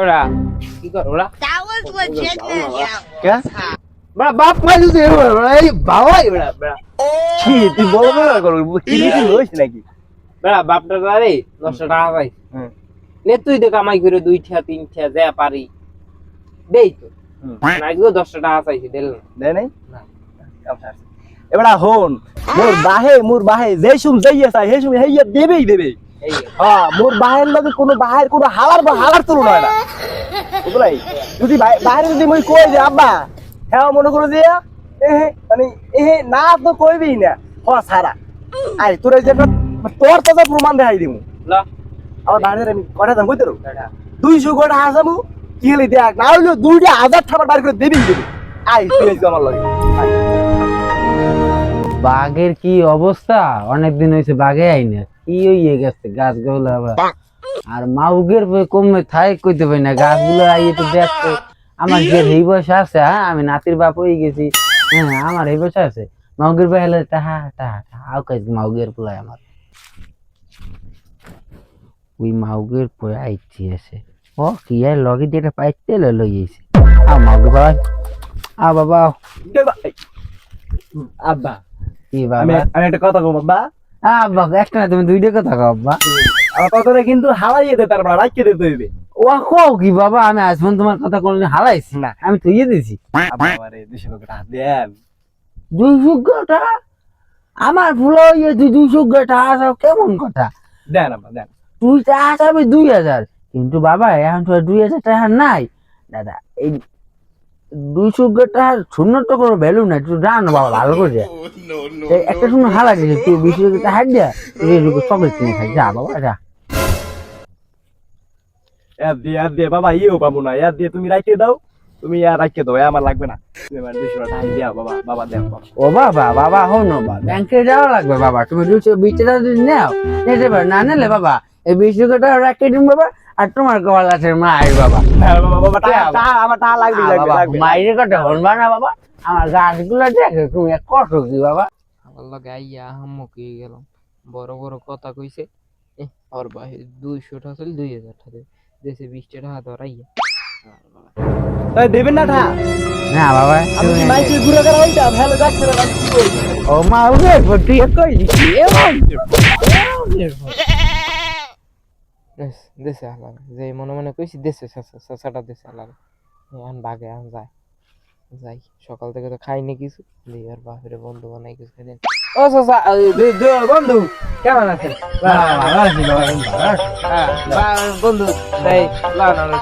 ওরা কি কর ওরা That was legit. কে বড় বাপ মাইলু দে ওরা এই বাবাই ওরা বড় কি তুই বলবো না করব কি কি হইছে নাকি বড় বাপটা রে 10 টাকা পাই হুম নে তুই তো কামাই করে 2টা 3টা যা পারি দেই তো নাইগো 10 টাকা চাইছি দিল দে নাই না এবারে হন মোর বাহে যে সুম যাইয়া চাই হে সুম হেইয়া দেবেই দেবে এই হ্যাঁ মোর বাহের লগে কোনো বাহের কোনো হালার তুলনা হয় না বুঝলাই যদি বাহিরে যদি মই কই যে আব্বা হ্যাঁ মনে করো যে মানে না তো কইবি না হ সারা আই তোর যে তোর তো প্রমাণ দেখাই দিমু ল আমার বাহিরে আমি কটা দাম কইতে 200 কোটা হাসামু কি হলি দেখ না হইলো 2,000 টাকা বার করে দেবি দেবি আই তুই আজকে আমার লগে বাঘের কি অবস্থা অনেকদিন হয়েছে বাঘে আইনে কি হইয়ে গেছে গাছগুলো আর মাউগের কমে থাই কইতে পারি না গাছগুলো আইয়ে তো দেখতে আমার যে এই বয়স আছে হ্যাঁ আমি নাতির বাপ হয়ে গেছি হ্যাঁ আমার এই বয়স আছে মাউগের ভাই হলে টাহা আও কাজ মাউগের পোলাই আমার ওই মাউগের পয় আইছি আছে ও কি আর লগে যেটা পাইতে লইয়েছে মাউগের ভাই বাবা আব্বা কি আমি বাবা আমি একটা কথা কম আব্বা আব্বা একটা না তুমি দুইটা কথা কও আব্বা আমার কথাটা কিন্তু হারাইয়ে দে তারপর রাখিয়ে দিতে হইবে ও কও কি বাবা আমি আজ পর্যন্ত তোমার কথা কোনদিন হারাইছি না আমি তুইয়ে দিছি আমারে 200 টাকা দেন 200 টাকা আমার ভুল হয়ে তুই 200 টাকা আসাও কেমন কথা দেন আব্বা দেন তুই টাকা আসাবি 2000 কিন্তু বাবা এখন তো 2000 টাকা নাই দাদা এই 200 টাকা শূন্য তো কোনো ভ্যালু নাই তুই জানো বাবা ভালো করে একটা শূন্য হালা দিয়েছে তুই 20 টাকা হাত দিয়া তুই চকলেট কিনে খাই যা বাবা যা ইয়াদ দিয়ে বাবা ইও পাবো না ইয়াদ দিয়ে তুমি রাখিয়ে দাও তুমি আর রাখিয়ে দাও আমার লাগবে না তুমি আমার 200 টাকা দিয়া বাবা বাবা দেন বাবা ও বাবা হো না বাবা ব্যাংকে যাওয়া লাগবে বাবা তুমি 220 টাকা যদি নাও নিতে পারো না নিলে বাবা এই 20 টাকা রাখে দিন বাবা আর তোমার কপাল আছে মায়ের বাবা বাবা টাকা আমার টাকা লাগবে লাগবে মায়ের কথা হনবা না বাবা আমার গাছগুলো দেখে তুমি কত কি বাবা আমার লগে আইয়া হাম্মুকি গেলাম বড় বড় কথা কইছে আর ভাই 200 টাকা চল 2000 টাকা দেশে 20 টাকা ধরাইয়া তাই দেবেন না ঠা না বাবা আমি মাইকে ঘুরে গেল ওইটা ভালো যাচ্ছে না ও মা ওরে তুই কই দেশে হালাল যে মনে মনে কইছি দেশে সাসাটা দেশে হালাল এখন বাগে আন যাই সকাল থেকে তো খাইনি কিছু দেই আর বাপরে বন্ধু বানাই কিছু খাই ও সাসা বন্ধু কেমন আছেন ভালো আছি বাবা বন্ধু তাই লাগানো